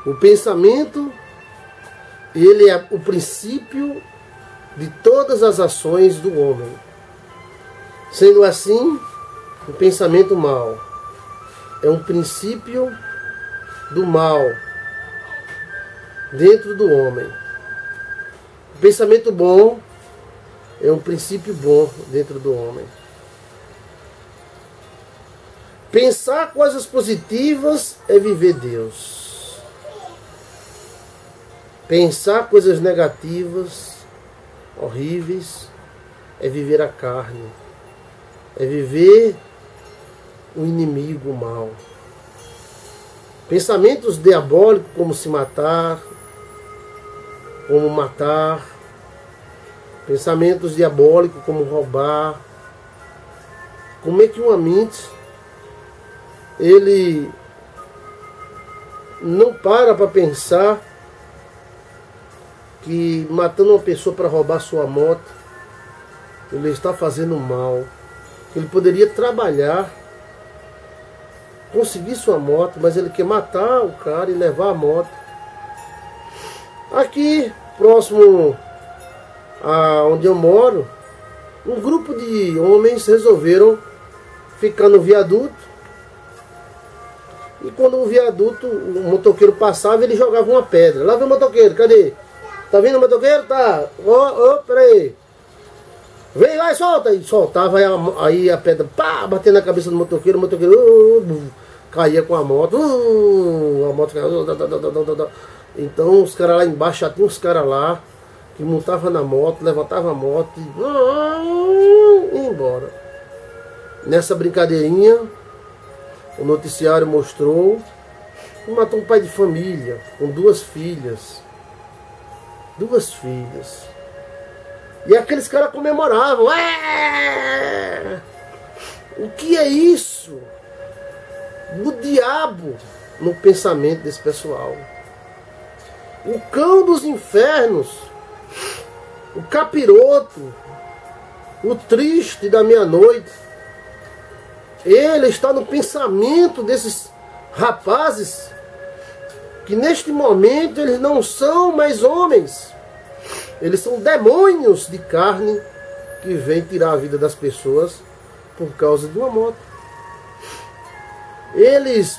O pensamento, ele é o princípio de todas as ações do homem. Sendo assim, o pensamento mau é um princípio do mal dentro do homem. O pensamento bom é um princípio bom dentro do homem. Pensar coisas positivas é viver Deus. Pensar coisas negativas, horríveis, é viver a carne. É viver o inimigo, o mal. Pensamentos diabólicos como se matar, como matar. Pensamentos diabólicos como roubar. Como é que uma mente, ele não para pensar que matando uma pessoa para roubar sua moto, ele está fazendo mal. Ele poderia trabalhar, conseguir sua moto, mas ele quer matar o cara e levar a moto. Aqui, próximo a onde eu moro, um grupo de homens resolveram ficar no viaduto. E quando o viaduto, o motoqueiro passava, ele jogava uma pedra. Lá vem o motoqueiro, cadê? Tá vindo o motoqueiro? Tá. Peraí. Vem, vai, solta! E soltava, aí a pedra, pá, batendo na cabeça do motoqueiro, o motoqueiro caía com a moto, a moto caía. Então os caras lá embaixo, já tinha uns caras lá, que montavam na moto, levantavam a moto e ia embora. Nessa brincadeirinha, o noticiário mostrou que matou um pai de família, com duas filhas. Duas filhas. E aqueles caras comemoravam. O que é isso? O diabo no pensamento desse pessoal. O cão dos infernos. O capiroto. O triste da meia-noite. Ele está no pensamento desses rapazes que neste momento eles não são mais homens. Eles são demônios de carne que vêm tirar a vida das pessoas por causa de uma moto. Eles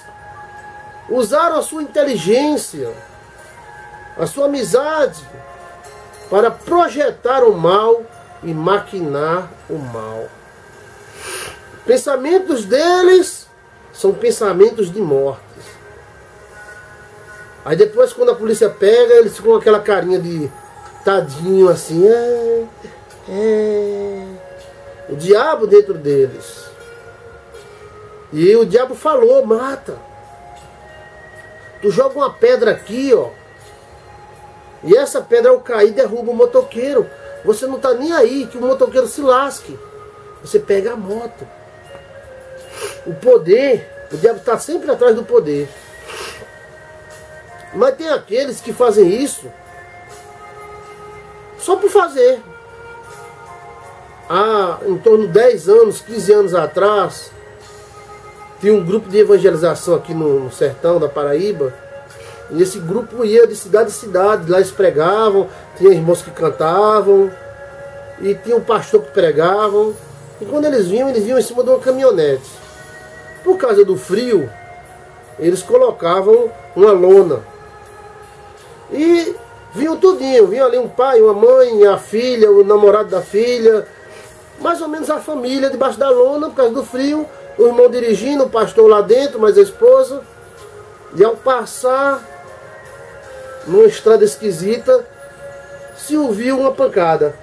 usaram a sua inteligência, a sua amizade, para projetar o mal e maquinar o mal. Pensamentos deles são pensamentos de morte. Aí depois, quando a polícia pega, eles ficam com aquela carinha de tadinho assim, o diabo dentro deles. E o diabo falou, mata. Tu joga uma pedra aqui, ó, e essa pedra ao cair derruba o motoqueiro. Você não tá nem aí que o motoqueiro se lasque. Você pega a moto. O poder, o diabo está sempre atrás do poder. Mas tem aqueles que fazem isso só por fazer. Há em torno de 10 anos, 15 anos atrás, tinha um grupo de evangelização aqui no sertão da Paraíba. E esse grupo ia de cidade em cidade. Lá eles pregavam, tinha irmãos que cantavam, e tinha um pastor que pregavam. E quando eles vinham em cima de uma caminhonete. Por causa do frio, eles colocavam uma lona. E vinham tudinho, vinha ali um pai, uma mãe, a filha, o namorado da filha, mais ou menos a família debaixo da lona por causa do frio, o irmão dirigindo, o pastor lá dentro, mais a esposa. E ao passar numa estrada esquisita, se ouviu uma pancada.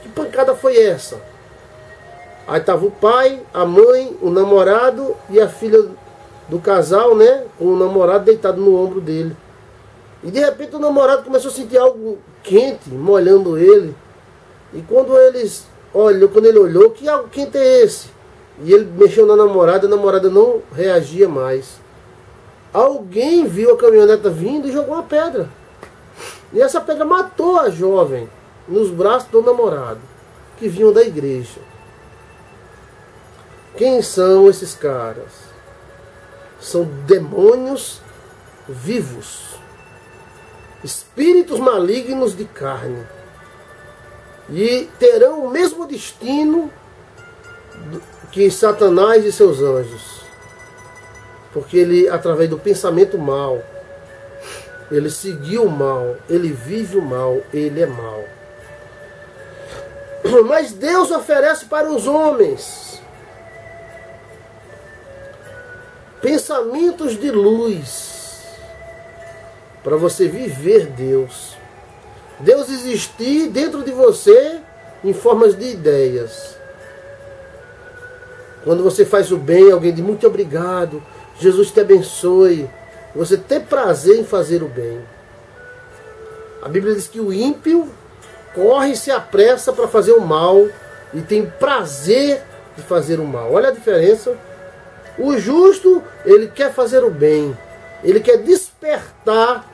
Que pancada foi essa? Aí estava o pai, a mãe, o namorado e a filha do casal, né, com o namorado deitado no ombro dele. E de repente o namorado começou a sentir algo quente, molhando ele. E quando ele olhou, que algo quente é esse? E ele mexeu na namorada, a namorada não reagia mais. Alguém viu a caminhoneta vindo e jogou uma pedra. E essa pedra matou a jovem nos braços do namorado, que vinham da igreja. Quem são esses caras? São demônios vivos, espíritos malignos de carne, e terão o mesmo destino que Satanás e seus anjos, porque ele, através do pensamento mal, ele seguiu o mal, ele vive o mal, ele é mal. Mas Deus oferece para os homens pensamentos de luz, para você viver Deus. Deus existir dentro de você em formas de ideias. Quando você faz o bem, alguém diz muito obrigado, Jesus te abençoe. Você ter prazer em fazer o bem. A Bíblia diz que o ímpio corre e se apressa para fazer o mal e tem prazer de fazer o mal. Olha a diferença. O justo, ele quer fazer o bem. Ele quer despertar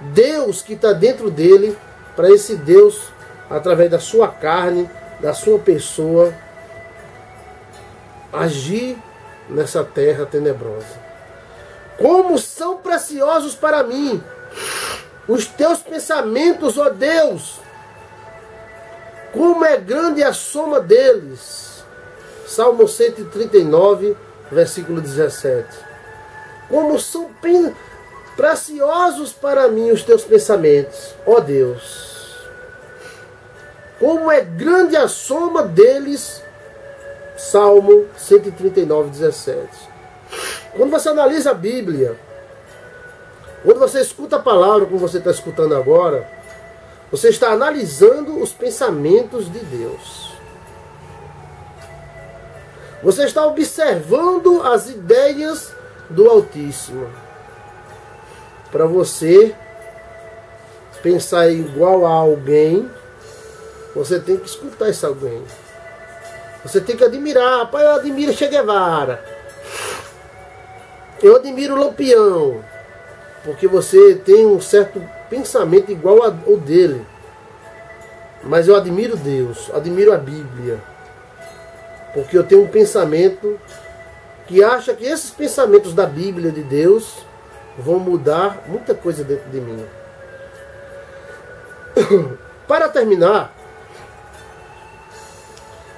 Deus que está dentro dele, para esse Deus, através da sua carne, da sua pessoa, agir nessa terra tenebrosa. Como são preciosos para mim os teus pensamentos, ó Deus! Como é grande a soma deles. Salmo 139, versículo 17. Como são preciosos para mim os teus pensamentos, ó Deus! Como é grande a soma deles. Salmo 139, 17. Quando você analisa a Bíblia, quando você escuta a palavra como você está escutando agora, você está analisando os pensamentos de Deus. Você está observando as ideias do Altíssimo. Para você pensar igual a alguém, você tem que escutar esse alguém. Você tem que admirar. Pai, eu admiro Che Guevara. Eu admiro o Lampião, porque você tem um certo pensamento igual ao dele. Mas eu admiro Deus, admiro a Bíblia, porque eu tenho um pensamento que acha que esses pensamentos da Bíblia de Deus vão mudar muita coisa dentro de mim. Para terminar,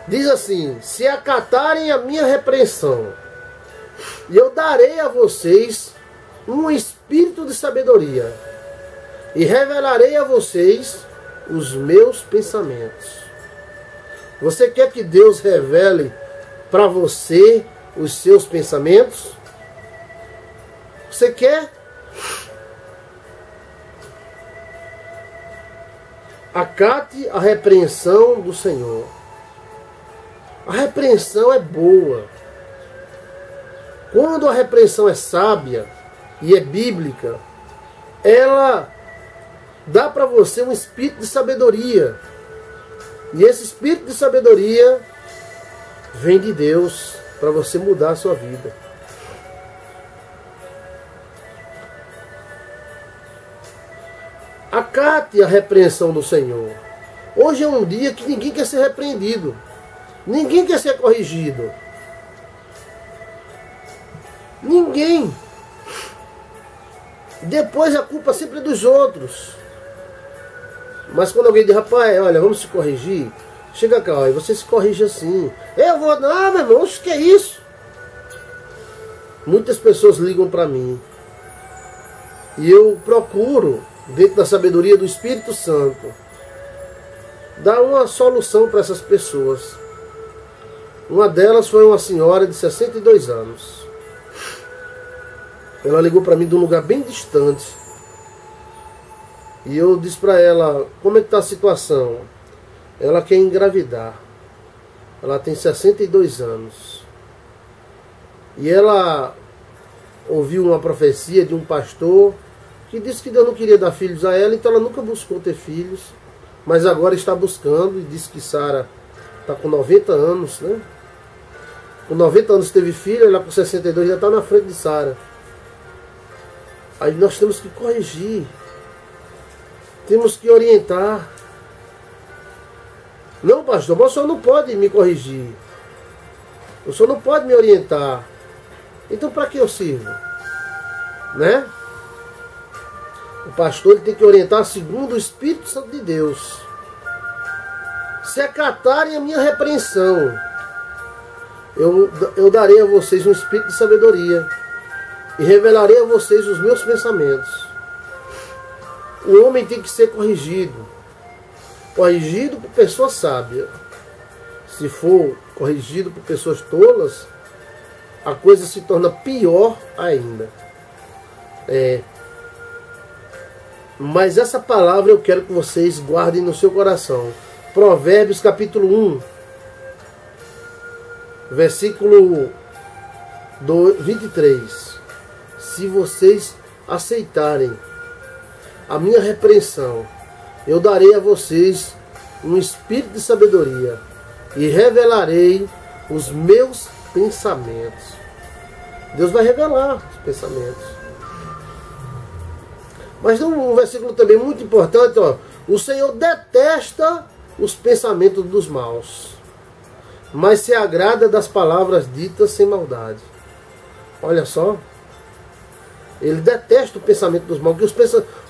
diz assim: se acatarem a minha repreensão, e eu darei a vocês um espírito de sabedoria, e revelarei a vocês os meus pensamentos. Você quer que Deus revele para você os seus pensamentos? Você quer? Acate a repreensão do Senhor. A repreensão é boa. Quando a repreensão é sábia e é bíblica, ela dá para você um espírito de sabedoria. E esse espírito de sabedoria vem de Deus para você mudar a sua vida. Acate a repreensão do Senhor. Hoje é um dia que ninguém quer ser repreendido. Ninguém quer ser corrigido. Ninguém. Depois a culpa sempre é dos outros. Mas quando alguém diz, rapaz, olha, vamos se corrigir, chega cá, olha, você se corrige assim. Eu vou, não, meu irmão, o que é isso? Muitas pessoas ligam para mim. E eu procuro, dentro da sabedoria do Espírito Santo, dar uma solução para essas pessoas. Uma delas foi uma senhora de 62 anos. Ela ligou para mim de um lugar bem distante. E eu disse para ela, como é que está a situação? Ela quer engravidar. Ela tem 62 anos. E ela ouviu uma profecia de um pastor que disse que Deus não queria dar filhos a ela, então ela nunca buscou ter filhos. Mas agora está buscando e disse que Sara está com 90 anos, né? Com 90 anos teve filho, ela com 62 já está na frente de Sara. Aí nós temos que corrigir. Temos que orientar. Não, pastor, mas o senhor não pode me corrigir. O senhor não pode me orientar. Então para que eu sirvo? Né? pastor ele tem que orientar segundo o Espírito Santo de Deus. Se acatarem a minha repreensão, eu darei a vocês um espírito de sabedoria e revelarei a vocês os meus pensamentos. O homem tem que ser corrigido por pessoa sábia. Se for corrigido por pessoas tolas, a coisa se torna pior ainda. Mas essa palavra eu quero que vocês guardem no seu coração. Provérbios capítulo 1, versículo 23. Se vocês aceitarem a minha repreensão, eu darei a vocês um espírito de sabedoria e revelarei os meus pensamentos. Deus vai revelar os pensamentos. Mas tem um versículo também muito importante, ó. O Senhor detesta os pensamentos dos maus, mas se agrada das palavras ditas sem maldade. Olha só. Ele detesta o pensamento dos maus.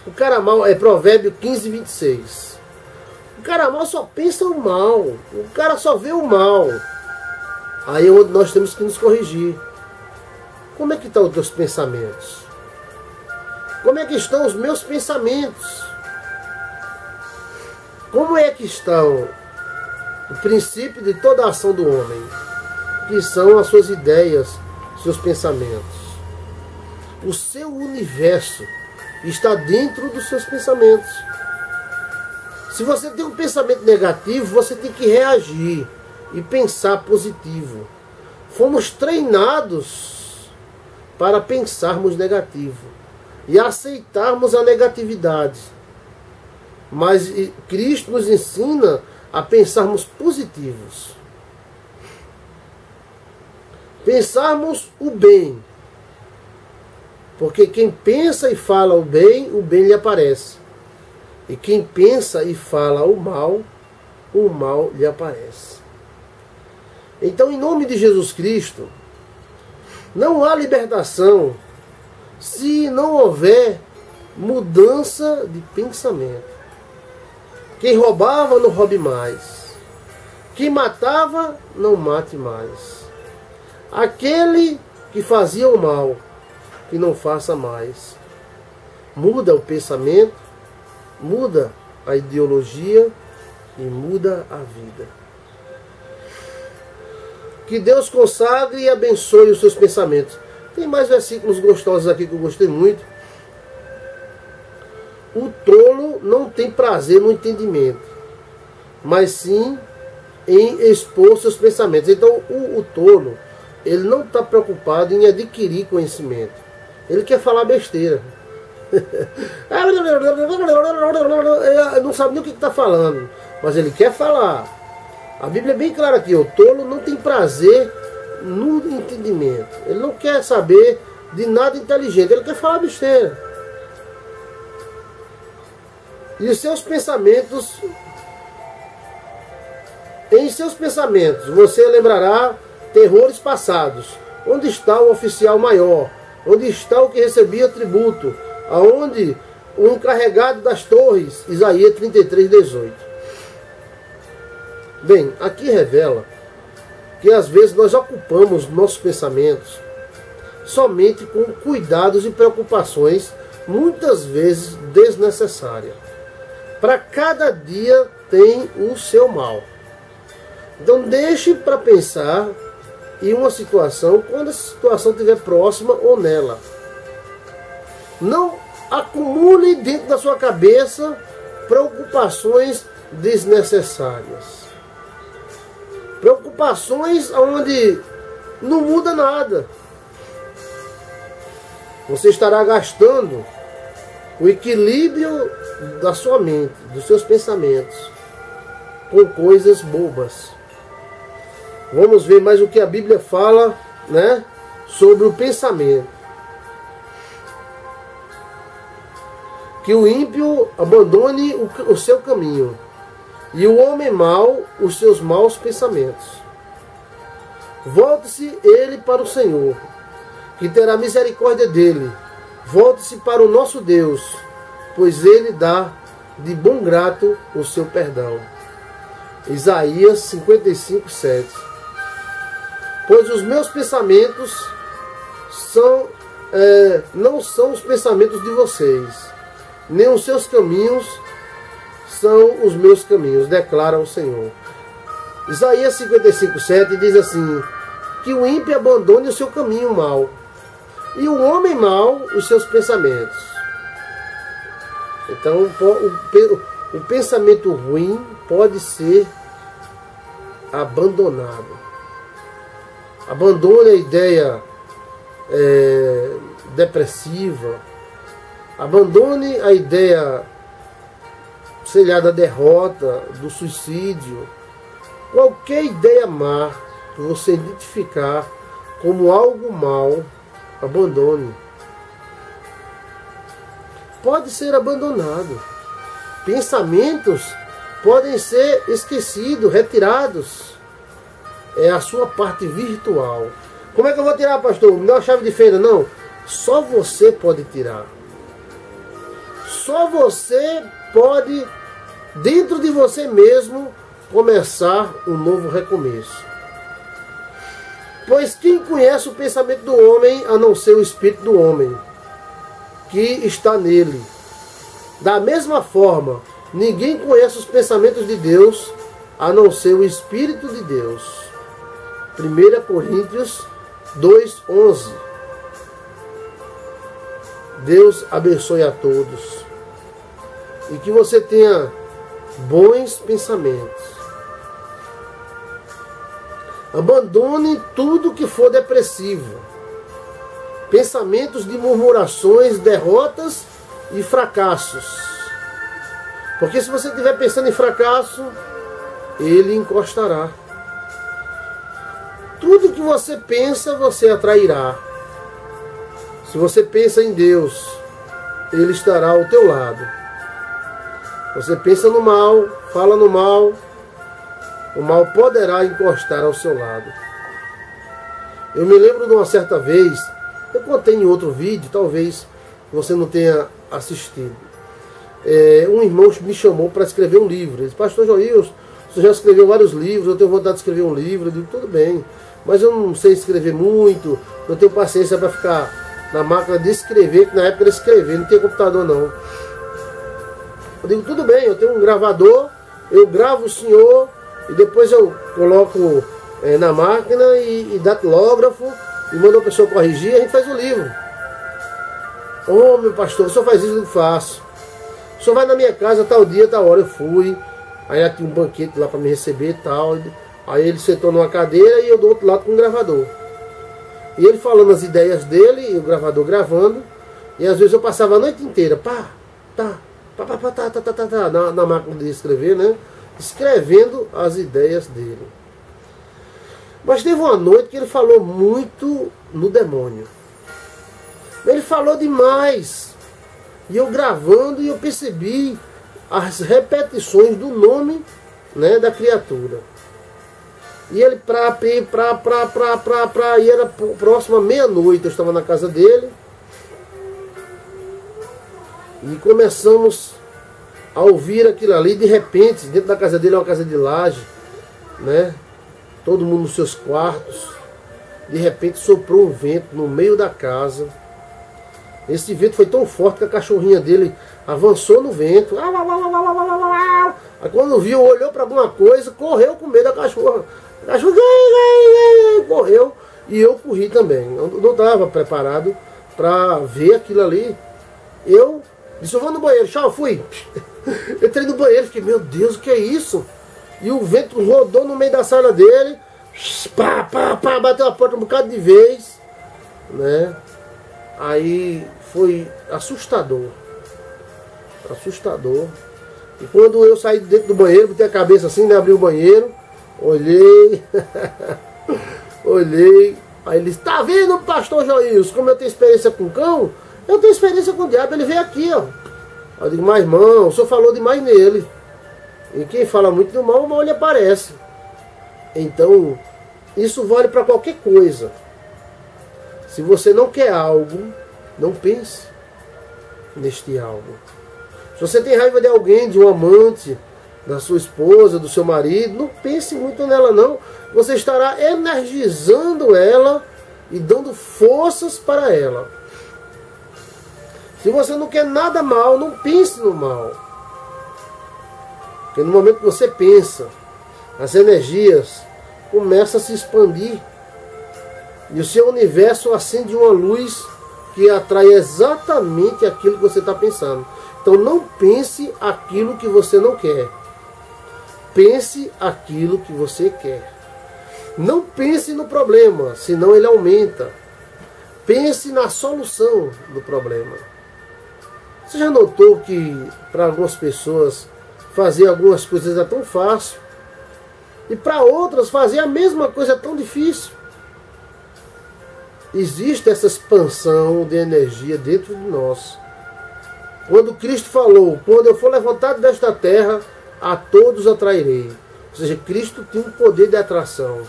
O cara mau é Provérbio 15, 26. O cara mau só pensa o mal. O cara só vê o mal. Aí é onde nós temos que nos corrigir. Como é que estão os teus pensamentos? Como é que estão os meus pensamentos? Como é que estão o princípio de toda a ação do homem? Que são as suas ideias, seus pensamentos. O seu universo está dentro dos seus pensamentos. Se você tem um pensamento negativo, você tem que reagir e pensar positivo. Fomos treinados para pensarmos negativo e aceitarmos a negatividade. Mas Cristo nos ensina a pensarmos positivos. Pensarmos o bem. Porque quem pensa e fala o bem lhe aparece. E quem pensa e fala o mal lhe aparece. Então, em nome de Jesus Cristo, não há libertação se não houver mudança de pensamento. Quem roubava, não roube mais. Quem matava, não mate mais. Aquele que fazia o mal, que não faça mais. Muda o pensamento, muda a ideologia e muda a vida. Que Deus consagre e abençoe os seus pensamentos. Tem mais versículos gostosos aqui que eu gostei muito. O tolo não tem prazer no entendimento, mas sim em expor seus pensamentos. Então o tolo, ele não está preocupado em adquirir conhecimento. Ele quer falar besteira. Não sabe nem o que está falando, mas ele quer falar. A Bíblia é bem clara aqui. O tolo não tem prazer no entendimento. Ele não quer saber de nada inteligente. Ele quer falar besteira. E os seus pensamentos... Em seus pensamentos você lembrará terrores passados. Onde está o oficial maior? Onde está o que recebia tributo? Aonde o encarregado das torres? Isaías 33, 18. Bem, aqui revela que às vezes nós ocupamos nossos pensamentos somente com cuidados e preocupações, muitas vezes desnecessárias. Para cada dia tem o seu mal. Então deixe para pensar em uma situação quando essa situação estiver próxima ou nela. Não acumule dentro da sua cabeça preocupações desnecessárias. Preocupações onde não muda nada. Você estará gastando o equilíbrio da sua mente, dos seus pensamentos, com coisas bobas. Vamos ver mais o que a Bíblia fala, né, sobre o pensamento. Que o ímpio abandone o seu caminho, e o homem mau os seus maus pensamentos. Volte-se ele para o Senhor, que terá misericórdia dele. Volte-se para o nosso Deus, pois ele dá de bom grado o seu perdão. Isaías 55, 7. Pois os meus pensamentos não são os pensamentos de vocês, nem os seus caminhos são os meus caminhos, declara o Senhor. Isaías 55, 7 diz assim: que o ímpio abandone o seu caminho mau, e o homem mau os seus pensamentos. Então, o pensamento ruim pode ser abandonado. Abandone a ideia depressiva. Abandone a ideia, sei lá, da derrota, do suicídio. Qualquer ideia má que você identificar como algo mal, abandone. Pode ser abandonado. Pensamentos podem ser esquecidos, retirados. É a sua parte virtual. Como é que eu vou tirar, pastor? Me dá uma chave de fenda? Não. Só você pode tirar. Só você pode, dentro de você mesmo, começar um novo recomeço. Pois quem conhece o pensamento do homem, a não ser o espírito do homem, que está nele? Da mesma forma, ninguém conhece os pensamentos de Deus, a não ser o Espírito de Deus. 1 Coríntios 2:11. Deus abençoe a todos. E que você tenha bons pensamentos. Abandone tudo que for depressivo. Pensamentos de murmurações, derrotas e fracassos. Porque se você estiver pensando em fracasso, ele encostará. Tudo que você pensa, você atrairá. Se você pensa em Deus, ele estará ao teu lado. Você pensa no mal, fala no mal, o mal poderá encostar ao seu lado. Eu me lembro de uma certa vez, eu contei em outro vídeo, talvez você não tenha assistido. Um irmão me chamou para escrever um livro. Ele disse: pastor Joilson, você já escreveu vários livros, eu tenho vontade de escrever um livro. Eu digo: tudo bem, mas eu não sei escrever muito, não tenho paciência para ficar na máquina de escrever, que na época era escrever, não tinha computador não. Eu digo: tudo bem, eu tenho um gravador, eu gravo o senhor, e depois eu coloco na máquina e datilógrafo, e mando a pessoa corrigir, e a gente faz o livro. Ô meu pastor, o senhor faz isso? Eu faço. O senhor vai na minha casa tal dia, tal hora. Eu fui. Aí tinha um banquete lá para me receber e tal. Aí ele sentou numa cadeira e eu do outro lado com um gravador. E ele falando as ideias dele, e o gravador gravando. E às vezes eu passava a noite inteira, na máquina de escrever, né? Escrevendo as ideias dele. Mas teve uma noite que ele falou muito no demônio. Ele falou demais. E eu gravando, e eu percebi as repetições do nome, né, da criatura. E ele e era próximo à meia-noite, eu estava na casa dele. E começamos a ouvir aquilo ali. De repente, dentro da casa dele é uma casa de laje, né? Todo mundo nos seus quartos. De repente soprou um vento no meio da casa. Esse vento foi tão forte que a cachorrinha dele avançou no vento. Aí quando viu, olhou para alguma coisa, correu com medo da cachorra. A cachorra correu e eu corri também. Eu não estava preparado para ver aquilo ali. Eu disse: eu vou no banheiro, tchau, fui. Entrei no banheiro, fiquei: meu Deus, o que é isso? E o vento rodou no meio da sala dele. Bateu a porta um bocado de vez, né? Aí foi assustador. Assustador. E quando eu saí dentro do banheiro, botei a cabeça assim, né, abri o banheiro, olhei, olhei. Aí ele disse: tá vendo, pastor Joilson, como eu tenho experiência com cão, eu tenho experiência com o diabo, ele veio aqui, ó. Aí eu digo: mas irmão, o senhor falou demais nele. E quem fala muito do mal, o mal lhe aparece. Então, isso vale para qualquer coisa. Se você não quer algo, não pense neste algo. Se você tem raiva de alguém, de um amante, da sua esposa, do seu marido, não pense muito nela não. Você estará energizando ela e dando forças para ela. Se você não quer nada mal, não pense no mal. Porque no momento que você pensa, as energias começam a se expandir. E o seu universo acende uma luz que atrai exatamente aquilo que você está pensando. Então não pense aquilo que você não quer. Pense aquilo que você quer. Não pense no problema, senão ele aumenta. Pense na solução do problema. Você já notou que para algumas pessoas fazer algumas coisas é tão fácil e para outras fazer a mesma coisa é tão difícil? Existe essa expansão de energia dentro de nós. Quando Cristo falou, quando eu for levantado desta terra, a todos atrairei. Ou seja, Cristo tem um poder de atração.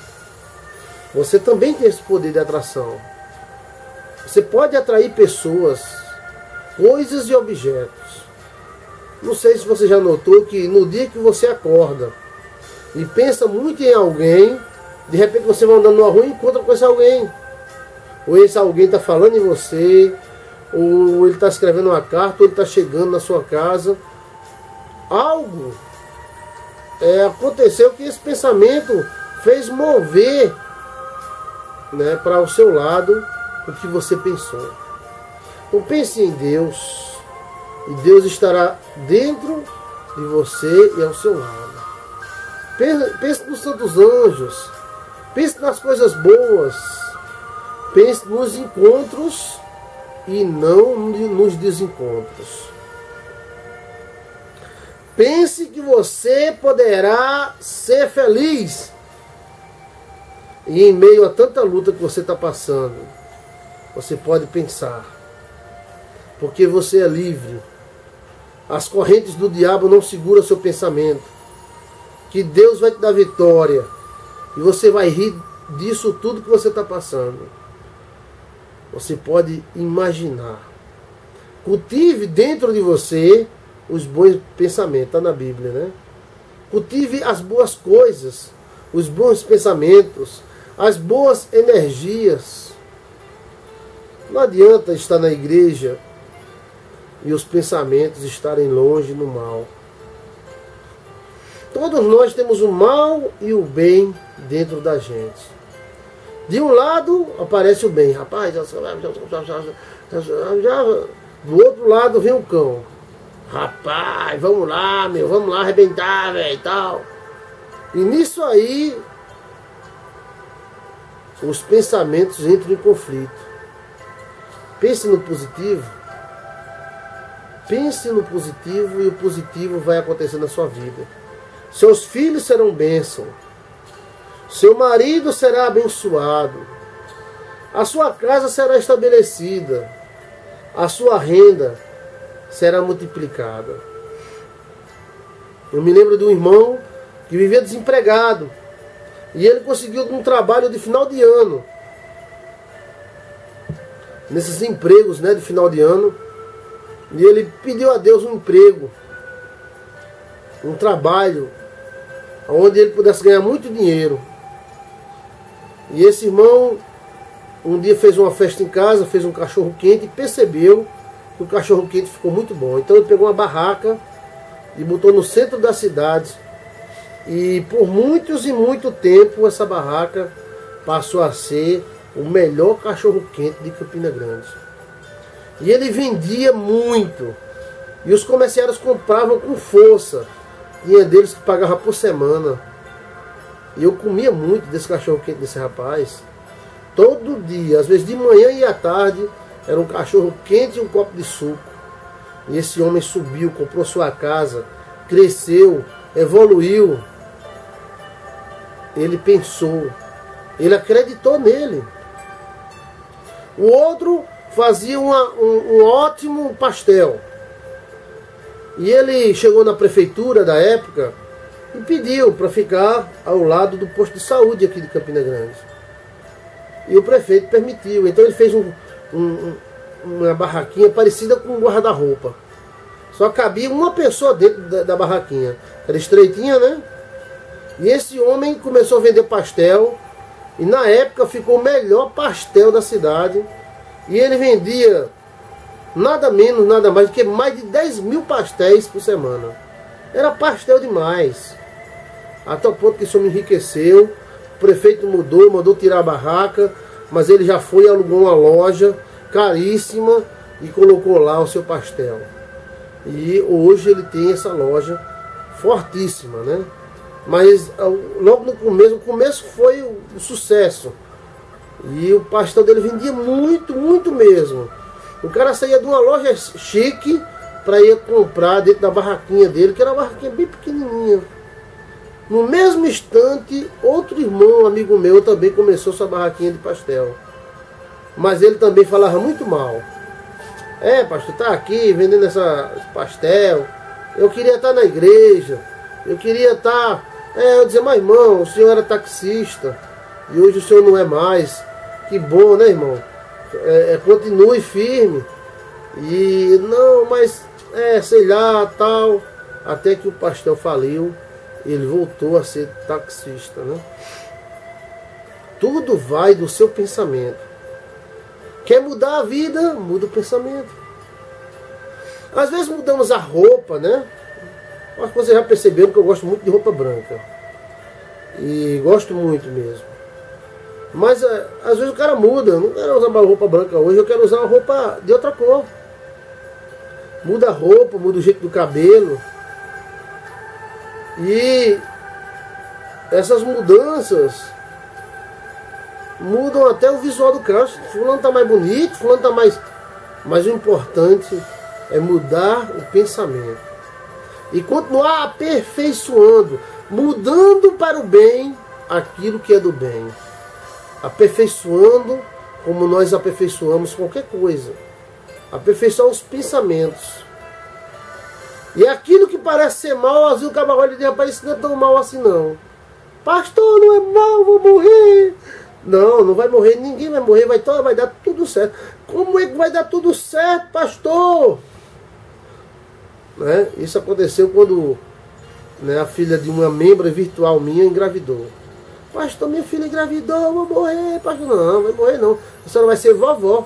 Você também tem esse poder de atração. Você pode atrair pessoas, coisas e objetos. Não sei se você já notou que no dia que você acorda e pensa muito em alguém, de repente você vai andando numa rua e encontra com esse alguém. Ou esse alguém está falando em você, ou ele está escrevendo uma carta, ou ele está chegando na sua casa. Algo aconteceu que esse pensamento fez mover, né, para o seu lado o que você pensou. Então pense em Deus, e Deus estará dentro de você e ao seu lado. Pense nos santos anjos, pense nas coisas boas, pense nos encontros e não nos desencontros. Pense que você poderá ser feliz. E em meio a tanta luta que você está passando, você pode pensar. Porque você é livre. As correntes do diabo não seguram seu pensamento. Que Deus vai te dar vitória. E você vai rir disso tudo que você está passando. Você pode imaginar. Cultive dentro de você os bons pensamentos. Está na Bíblia, né? Cultive as boas coisas, os bons pensamentos, as boas energias. Não adianta estar na igreja e os pensamentos estarem longe no mal. Todos nós temos o mal e o bem dentro da gente. De um lado aparece o bem, rapaz, do outro lado vem o cão. Rapaz, vamos lá, meu, vamos lá arrebentar, velho, e tal. E nisso aí, os pensamentos entram em conflito. Pense no positivo. Pense no positivo e o positivo vai acontecer na sua vida. Seus filhos serão bênção. Seu marido será abençoado. A sua casa será estabelecida. A sua renda será multiplicada. Eu me lembro de um irmão que vivia desempregado. E ele conseguiu um trabalho de final de ano. Nesses empregos, né, de final de ano. E ele pediu a Deus um emprego. Um trabalho onde ele pudesse ganhar muito dinheiro. E esse irmão um dia fez uma festa em casa, fez um cachorro quente e percebeu que o cachorro quente ficou muito bom. Então ele pegou uma barraca e botou no centro da cidade. E por muitos e muito tempo essa barraca passou a ser o melhor cachorro quente de Campina Grande. E ele vendia muito. E os comerciários compravam com força. Tinha deles que pagavam por semana. E eu comia muito desse cachorro quente desse rapaz. Todo dia, às vezes de manhã e à tarde, era um cachorro quente e um copo de suco. E esse homem subiu, comprou sua casa, cresceu, evoluiu. Ele pensou, ele acreditou nele. O outro fazia um ótimo pastel. E ele chegou na prefeitura da época e pediu para ficar ao lado do posto de saúde aqui de Campina Grande. E o prefeito permitiu. Então ele fez uma barraquinha parecida com um guarda-roupa. Só cabia uma pessoa dentro da barraquinha. Era estreitinha, né? E esse homem começou a vender pastel. E na época ficou o melhor pastel da cidade. E ele vendia nada menos, nada mais do que mais de 10 mil pastéis por semana. Era pastel demais. Até o ponto que isso me enriqueceu. O prefeito mudou, mandou tirar a barraca. Mas ele já foi e alugou uma loja caríssima e colocou lá o seu pastel. E hoje ele tem essa loja fortíssima, né? Mas logo no começo, o começo foi o sucesso. E o pastel dele vendia muito, muito mesmo. O cara saía de uma loja chique para ir comprar dentro da barraquinha dele, que era uma barraquinha bem pequenininha. No mesmo instante, outro irmão, amigo meu, também começou sua barraquinha de pastel. Mas ele também falava muito mal. Pastor, tá aqui vendendo esse pastel. Eu queria estar na igreja. Eu queria estar... eu dizia, mas irmão, o senhor era taxista. E hoje o senhor não é mais. Que bom, né, irmão? Continue firme. E não, mas... sei lá, tal. Até que o pastel faliu. Ele voltou a ser taxista, né? Tudo vai do seu pensamento. Quer mudar a vida? Muda o pensamento. Às vezes mudamos a roupa, né? Acho que vocês já perceberam que eu gosto muito de roupa branca. E gosto muito mesmo. Mas às vezes o cara muda. Eu não quero usar uma roupa branca hoje, eu quero usar uma roupa de outra cor. Muda a roupa, muda o jeito do cabelo. E essas mudanças mudam até o visual do cara. Fulano está mais bonito, fulano está mais... Mas o importante é mudar o pensamento. E continuar aperfeiçoando, mudando para o bem aquilo que é do bem. Aperfeiçoando como nós aperfeiçoamos qualquer coisa. Aperfeiçoar os pensamentos. E aquilo que parece ser mal, às vezes o cara olha e diz, rapaz, isso não é tão mal assim não. Pastor, não é mal, vou morrer. Não, não vai morrer, ninguém vai morrer, vai dar tudo certo. Como é que vai dar tudo certo, pastor? Né? Isso aconteceu quando, né, a filha de uma membra virtual minha engravidou. Pastor, minha filha engravidou, vou morrer. Pastor, não, vai morrer não. A senhora vai ser vovó.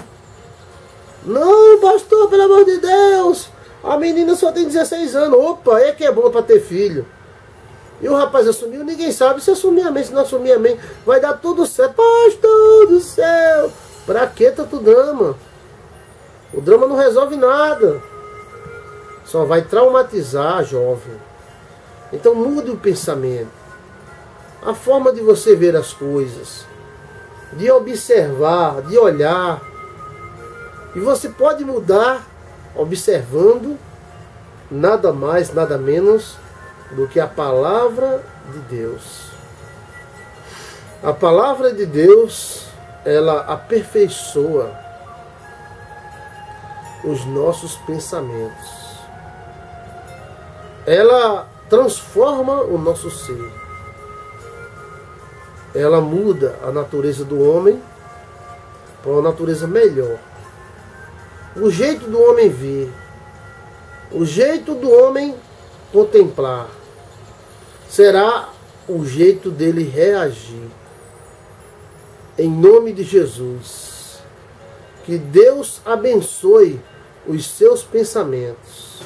Não, pastor, pelo amor de Deus. A menina só tem 16 anos. Opa, é que é bom para ter filho. E o rapaz assumiu, ninguém sabe. Se assumir amém, se não assumir amém, vai dar tudo certo. Pastor do céu. Pra que tanto drama? O drama não resolve nada. Só vai traumatizar a jovem. Então mude o pensamento. A forma de você ver as coisas. De observar, de olhar. E você pode mudar observando nada mais, nada menos do que a palavra de Deus. A palavra de Deus, ela aperfeiçoa os nossos pensamentos. Ela transforma o nosso ser. Ela muda a natureza do homem para uma natureza melhor. O jeito do homem ver, o jeito do homem contemplar, será o jeito dele reagir. Em nome de Jesus, que Deus abençoe os seus pensamentos.